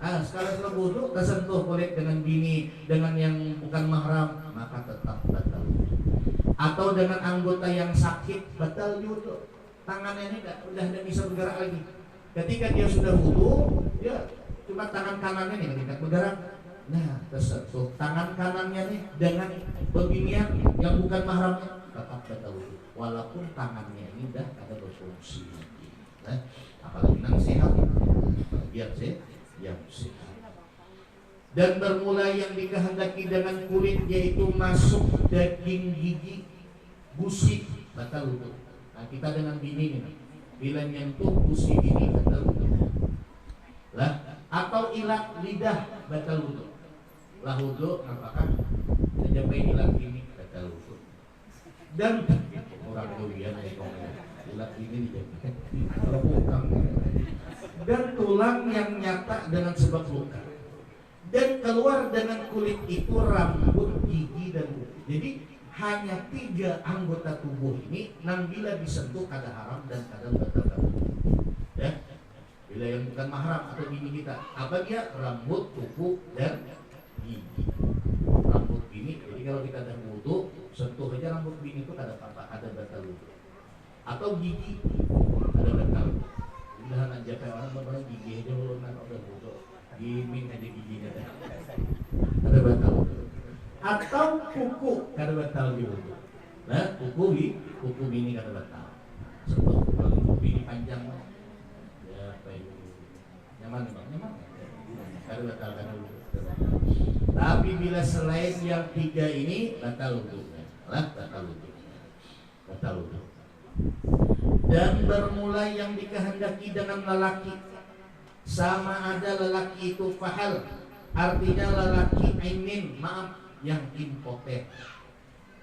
[SPEAKER 2] Sekarang setelah wudu tersentuh kulit dengan bini dengan yang bukan mahram maka tetap batal wudu. Atau dengan anggota yang sakit batal wudu. Tangannya ini udah tidak bisa bergerak lagi. Ketika dia sudah wudu, ya cuma tangan kanannya nih ketika bergerak. Nah, tersentuh tangan kanannya nih dengan beginian yang bukan mahramnya tetap batal wudu. Walaupun tangannya ini udah ada berfungsi. Nah, apalagi nang sehat, biar sehat. Dan bermula yang dikehendaki dengan kulit yaitu masuk daging gigi, gusi batal wudu. Nah kita dengan bini nih, bila nyentuh gusi bini batal wudu. Lah, atau ilat lidah batal wudu. Lah wudu apakah menjampai ilat bini batal wudu. Dan orang doyan ya ilat bini dijampai. Kalau bukan dan tulang yang nyata dengan sebab luka dan keluar dengan kulit itu rambut, gigi dan kulit. Jadi hanya 3 anggota tubuh ini nang bila disentuh kada haram dan kada batal wudu. Ya, bila yang bukan mahram atau bini kita, apa dia? Rambut, kuku dan gigi. Rambut bini. Jadi kalau kita ada wudu, sentuh aja rambut bini itu kada apa-apa, ada batal wudu. Atau gigi, ada batal wudu. Udah aja kayak orang gigi aja belum udah wudu. Gimin aja giginya ada batal. Atau kuku kada batal wudu. Nah, kuku bini kada batal. Sentuh kuku bini panjang. Ya, baik. Nyaman. Kada batal wudu. Tapi bila selain yang 3 ini batal wudunya. Batal wudu. Dan bermula yang dikehendaki dengan lelaki sama ada lelaki itu fahal, artinya lelaki ainin, maaf yang impoten.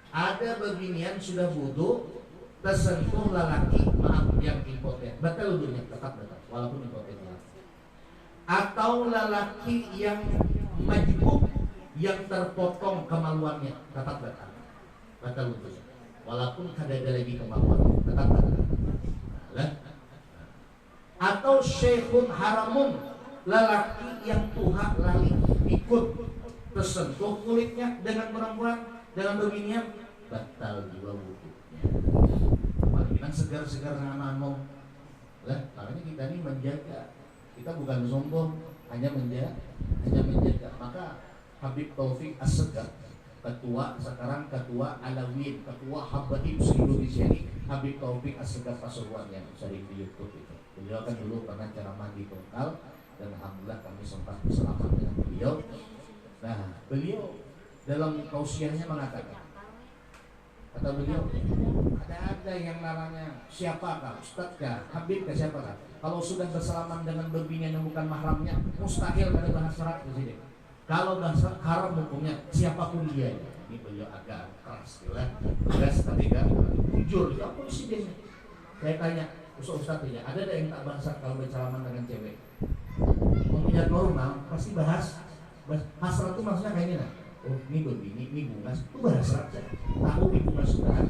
[SPEAKER 2] Ada beginian sudah wudu tersentuh lelaki maaf yang impoten, batal wudunya, tetap batal walaupun impoten. Atau lelaki yang majbub yang terpotong kemaluannya tetap batal wudunya walaupun kada ada lagi kemaluannya tetap batal. Atau syekhun haramun, lelaki yang tuha lali ikut tersentuh kulitnya dengan perempuan dalam beginian batal juga wudunya. Paling segar-segar nama-nama. Lah, makanya kita ini menjaga. Kita bukan sombong, hanya menjaga. Maka Habib Taufik As-Segar, sekarang ketua Alawin, ketua Habaib se-Indonesia ini Habib Taufik As-Segar Pasuruan yang sering di YouTube itu. Beliau kan dulu pernah ceramah di Tungkal dan alhamdulillah kami sempat bersama dengan beliau. Nah, beliau dalam tausiahnya mengatakan, kata beliau, ada yang namanya siapakah, Ustadz kah, Habib kah, siapakah? Kalau sudah bersalaman dengan berbini yang bukan mahramnya, mustahil ada bahas syarat di sini. Kalau bahasa haram hukumnya siapapun dia. Ini beliau agak keras, tegas ketika jujur. Itu apa sih dia? Saya tanya, Ustadz ya, ada yang tak bahasa kalau bersalaman dengan cewek? Mempunyai normal pasti bahas hasrat itu maksudnya kayak gini. Oh, ini berbini, ini bungas, itu bahasa saja. Tahu ini bungas sudah,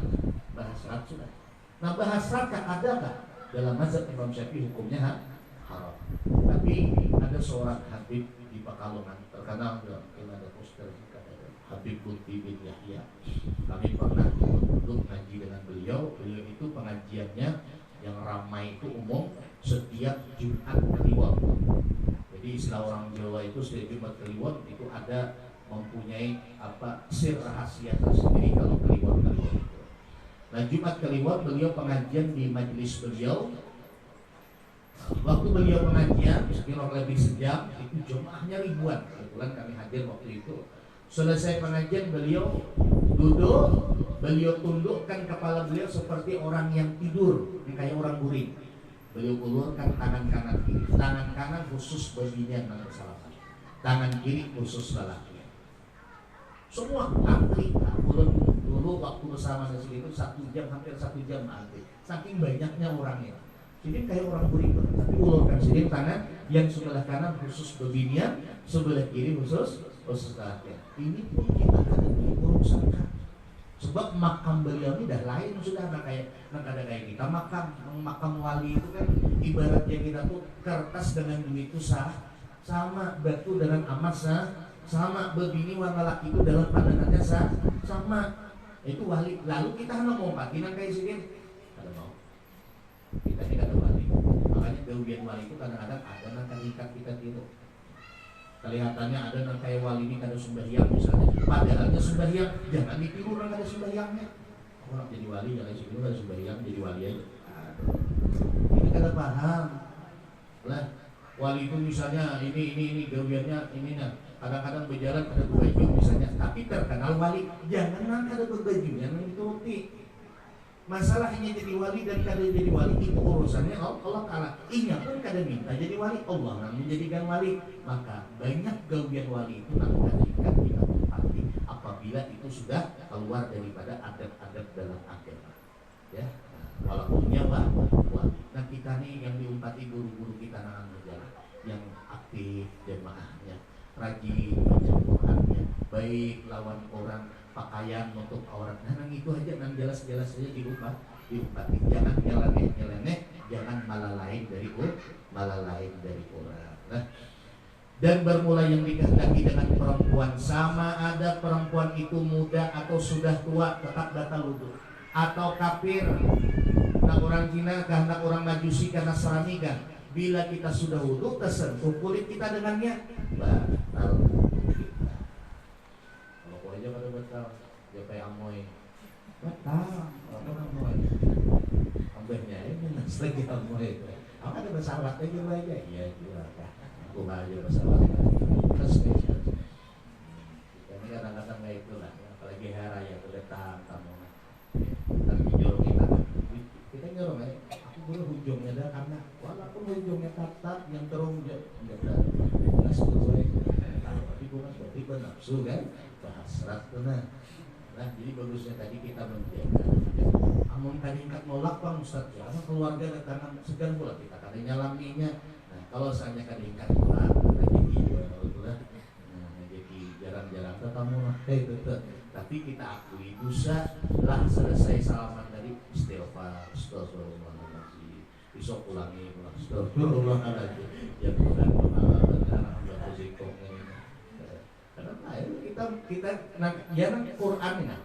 [SPEAKER 2] bahasa sudah. Nah, bahasa ada kah dalam mazhab Imam Syafi'i hukumnya haram. Tapi ada seorang Habib di Pekalongan terkenal dalam ada poster Habib Lutfi bin Yahya. Kami pernah duduk ngaji dengan beliau. Beliau itu pengajiannya Yang ramai itu umum setiap Jumat Kliwon. Jadi istilah orang Jawa itu setiap Jumat Kliwon itu ada mempunyai sir rahasia tersendiri kalau Kliwon itu. Nah, Jumat Kliwon beliau pengajian di majelis beliau. Waktu beliau pengajian sekitar lebih sejam, itu jemaahnya ribuan. Kebetulan kami hadir waktu itu. Selesai pengajian beliau duduk, beliau tundukkan kepala beliau seperti orang yang tidur, kayak orang guring. Beliau ulurkan tangan kanan kiri. Tangan kanan khusus baginya yang bersalaman, tangan kiri khusus lelaki. Semua antri. Dulu waktu bersama di situ 1 jam, hampir 1 jam antri. Saking banyaknya orangnya. Jadi kayak orang guring, tapi ulurkan sini tangan yang sebelah kanan khusus baginya, sebelah kiri khusus lelaki. Ini pun kita ada di urusan. Sebab makam beliau ini dah lain sudah, ada kayak kita makam wali itu kan ibaratnya kita tuh kertas dengan duit itu sama, batu dengan emas sama, begini warna laki itu dalam pandangannya sama. Itu wali. Lalu kita mau patinan kayak sini, ada mau. Kita ini ada wali. Makanya kerugian wali itu kadang-kadang ada nang ikat kita gitu. Kelihatannya ada nang kayak wali ini kada sembahyang misalnya. Padahalnya sembahyang, jangan ditiru orang kada sembahyangnya. Orang jadi wali jangan sini kada sembahyang jadi wali aja. Ini kada paham. Lah, wali itu misalnya ini kerugiannya ini nah. Kadang-kadang berjalan ada berbaju misalnya, tapi terkenal wali, jangan nang kada berbaju yang dituruti. Masalahnya jadi wali dan kada jadi wali itu urusannya Allah Ta'ala. Inya pun kada minta jadi wali, Allah yang menjadikan wali. Maka banyak gawian wali itu nang kadang kita tempati apabila itu sudah keluar daripada adab-adab dalam agama. Ya, walaunya wali. Nah kita nih yang diumpati guru-guru kita nang berjalan, yang aktif jemaahnya, rajin baca Qurannya, baik lawan orang pakaian untuk aurat. Nah, itu aja nang jelas-jelas saja diumpati. Jangan nyeleneh, jangan malah lain dari orang. Nah, dan bermula yang dikehendaki dengan perempuan sama ada perempuan itu muda atau sudah tua tetap batal wudu, atau kafir. Nah, orang Cina kehendak orang Majusi karena Nasrani kan. Bila kita sudah wudu tersentuh kulit kita dengannya, batal. Aja pada batal, dia kayak amoy. Batal, apa amoy? Ambehnya ini nas lagi amoy. Aku ada pesawat aja aja. Iya juga kan. Aku aja pesawat. Terus spesial. Ini kadang-kadang kayak itulah. Apalagi hari ya datang kamu. Tapi nyuruh kita nyuruh ya. Aku dulu hujungnya dah karena walaupun hujungnya tatap yang terung enggak ada. Nafsu tapi bukan berarti bernafsu kan. Hasrat benar. Nah, jadi bagusnya tadi kita menjaga. Amun kadang nolak bang Ustaz, ya keluarga datang segan pula kita kadang nyalaminya. Nah, kalau misalnya kadang nolak, jadi jadi jarang-jarang ketemu itu. Tapi kita akui dosa lah selesai salaman dari istighfar, astagfirullahaladzim. Besok ulangi, astagfirullahaladzim. Ya bukan kita jangan Quran nah.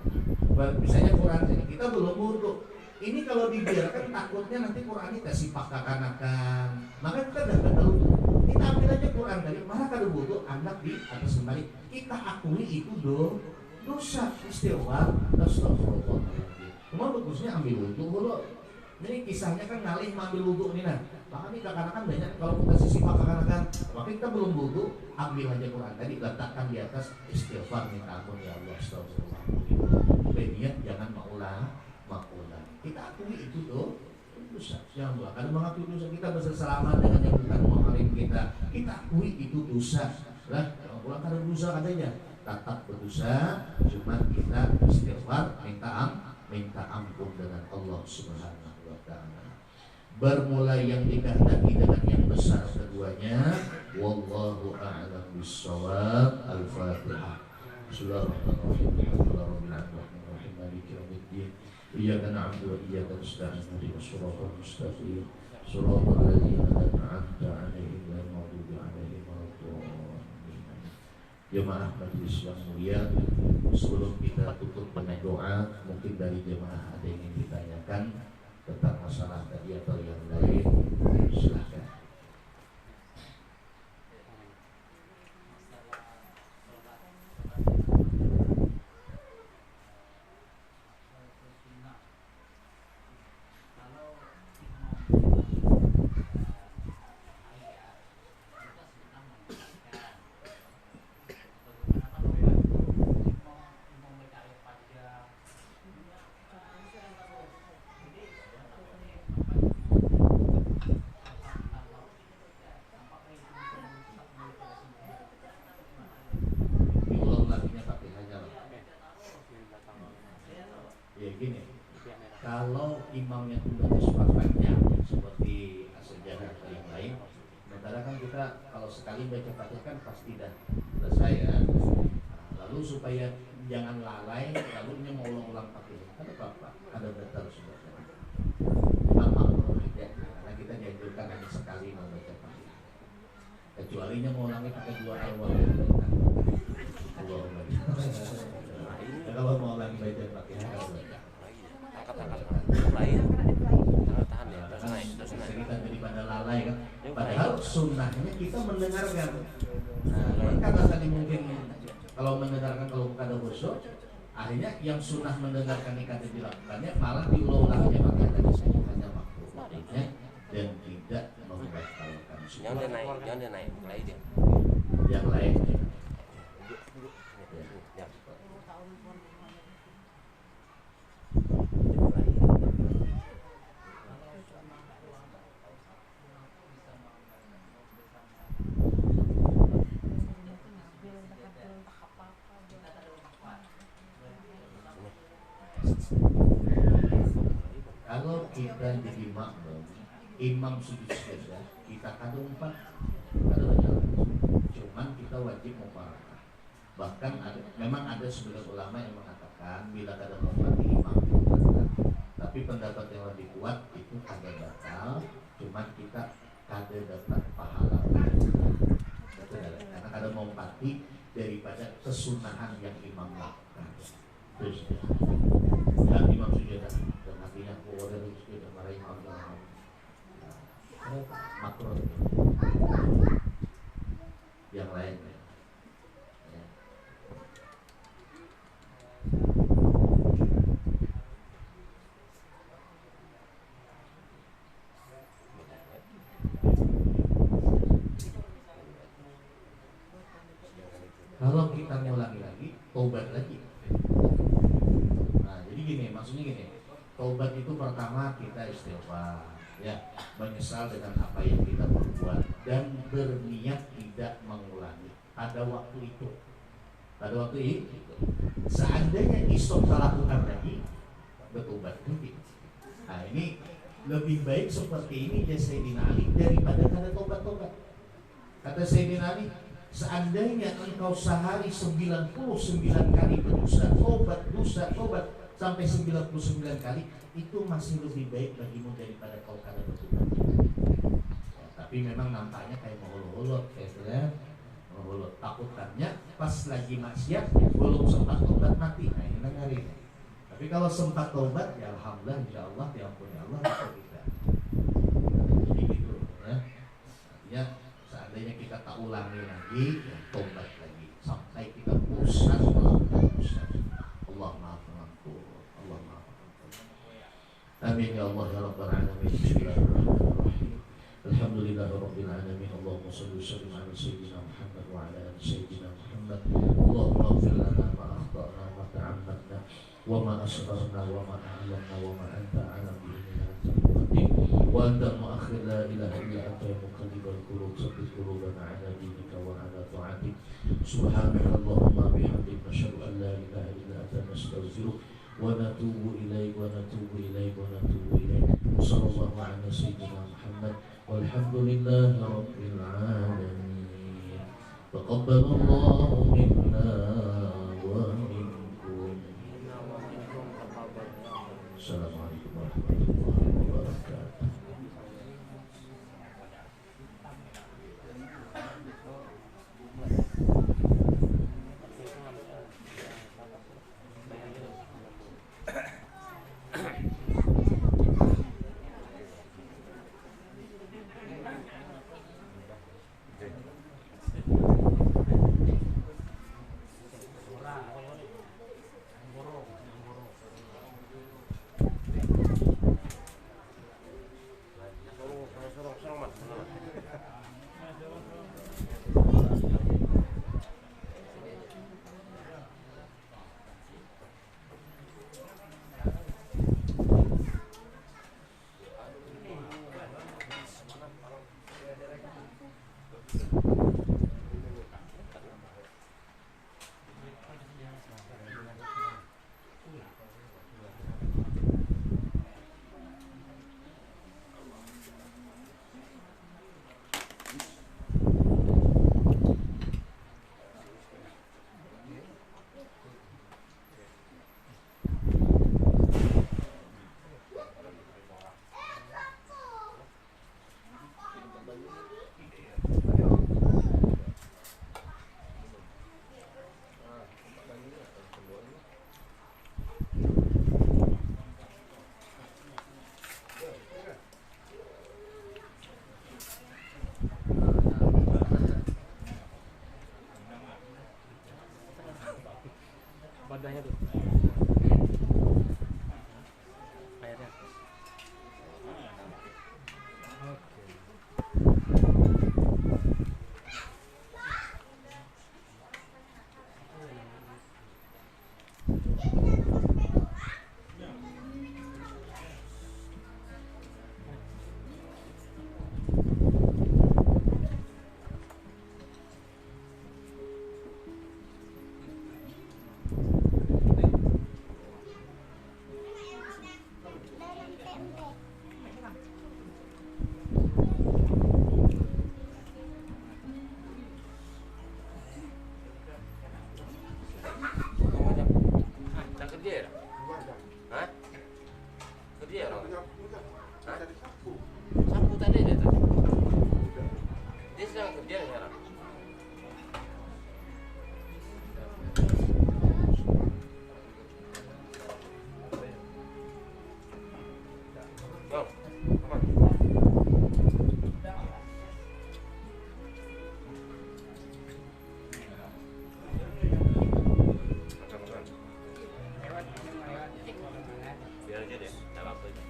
[SPEAKER 2] Misalnya Quran ini kita belum wudu. Ini kalau dibiarkan takutnya nanti Quran ini kasih pakak-kanakan. Maka kita dah tahu. Kita ambil aja Quran dari mana kada wudu anak di atas kembali. Kita akui itu dosa istighfar, astagfirullahaladzim. Cuma bagusnya ambil wudu dulu. Ini kisahnya kan ngalih ambil wudu nih nah. Maka ini kakak-kakak banyak kalau kita sisi kakak-kakak, maka kita belum wudu, ambil aja Quran tadi letakkan di atas istighfar minta ampun ya Allah astagfirullahaladzim. Kemudian jangan maulah. Kita akui itu dosa. Ya Allah, kalau mengakui dosa kita bersalaman dengan yang bukan muharim kita akui itu dosa. Lah, kalau pulang ada dosa adanya, tetap berdosa, cuma kita istighfar minta ampun dengan Allah Subhanahu wa taala. Bermula yang dikehendaki dengan yang besar keduanya. Wallahu a'lam bissawab. Al-Fatihah. Bismillahirrahmanirrahim. Maliki yaumiddin. Iyyaka na'budu wa iyyaka nasta'in. Ihdinas siratal mustaqim. Siratal ladzina an'amta 'alaihim ghairil maghdubi 'alaihim waladdallin. Jemaah majelis yang mulia, sebelum kita tutup dengan doa, mungkin dari jemaah ada yang ingin ditanyakan. tentang masalah tadi atau yang lain, silahkan. Kalau imamnya sudah kesepakatnya seperti sejarah atau yang lain, sementara kan kita kalau sekali baca Fatihah kan pasti dah selesai ya. Lalu supaya jangan lalai, lalu dia mau ulang-ulang Fatihah. Ada apa? Ada daftar sudah. Makmum aja, karena kita dianjurkan hanya sekali membaca Fatihah. Kecualinya mau ulangi pakai 2 al-Waqiah. Kalau mau ulangi baca Fatihah kalau
[SPEAKER 1] lain tahan ya, terus naik
[SPEAKER 2] kita daripada lalai kan. Padahal sunnahnya kita mendengarkan. Nah, karena tadi mungkin kalau mendengarkan kalau bukan ada khusyuk, akhirnya yang sunnah mendengarkan ikat dilakukannya malah diulang-ulangnya makanya tadi saya hanya makruhnya dan tidak membatalkan.
[SPEAKER 1] Jangan dia naik lagi dia.
[SPEAKER 2] Yang lain. Kalau kita jadi makmum, imam sujud saja, kita ada 4, ada banyak. Cuman kita wajib mubarakah. Bahkan memang ada sebagian ulama yang mengatakan bila ada lompat imam, tapi pendapat yang lebih kuat itu ada batal. Cuman kita ada dapat pahala. Karena ada melompati daripada kesunahan yang imam lakukan. Terus dan imam sujadah dan hatinya keluar dari sujadah marah imam makruh yang lain ya. Kalau kita ngulangi lagi, taubat lagi. Nah, jadi gini, maksudnya gini, taubat itu pertama kita istighfar, ya, menyesal dengan apa yang kita perbuat dan berniat tidak mengulangi pada waktu itu. Pada waktu itu, seandainya istighfar lakukan lagi, bertobat lagi. Nah, ini lebih baik seperti ini ya Sayyidina Ali daripada kada tobat-tobat. Kata Sayyidina Ali, seandainya engkau sehari 99 kali berdosa, tobat sampai 99 kali, itu masih lebih baik bagimu daripada kau kada bertobat. Ya, tapi memang nampaknya kayak mengulur-ulur, kayak mengulur. Takutannya pas lagi maksiat belum sempat tobat mati. Nah, ini hari ini. Tapi kalau sempat tobat, ya alhamdulillah, insyaallah diampuni Allah bisa kita. Jadi gitu, ya. Artinya seandainya kita tak ulangi lagi, ya tobat lagi sampai kita bosan melakukan dosa. Allah maaf mengampun, Allah maaf mengampun. Amin ya Allah ya Rabbal alamin. Bismillahirrahmanirrahim. Alhamdulillahirabbil alamin. Allahumma shalli wa sallim ala sayyidina Muhammad wa ala ali sayyidina Muhammad. Allahumma ighfir lana ma akhtana wa ta'ammadna wa ma asrarna wa ma a'lamna wa ma anta a'lam bihi wa anta mu'akhir la ilaha illa anta ya muqallibal qulub tsabbit qulubana ala dinika wa ala ta'atik. Subhanakallahumma bihamdika asyhadu an la ilaha illa anta nastaghfiruka wa natubu ilaik wa natubu ilaik wa natubu ilaik. Sallallahu ala sayyidina Muhammad walhamdulillahi rabbil alamin. Taqabbalallahu minna wa minkum. Assalamualaikum warahmatullahi wabarakatuh.
[SPEAKER 3] wadahnya tuh. Airnya.
[SPEAKER 1] Sapu tadi dia tuh. Dia sedang kerja sekarang. Bang, apa? Makan. Biar aja deh, tak apa aja.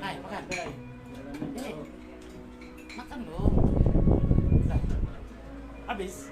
[SPEAKER 3] Hai, makan. Makan dong. Habis.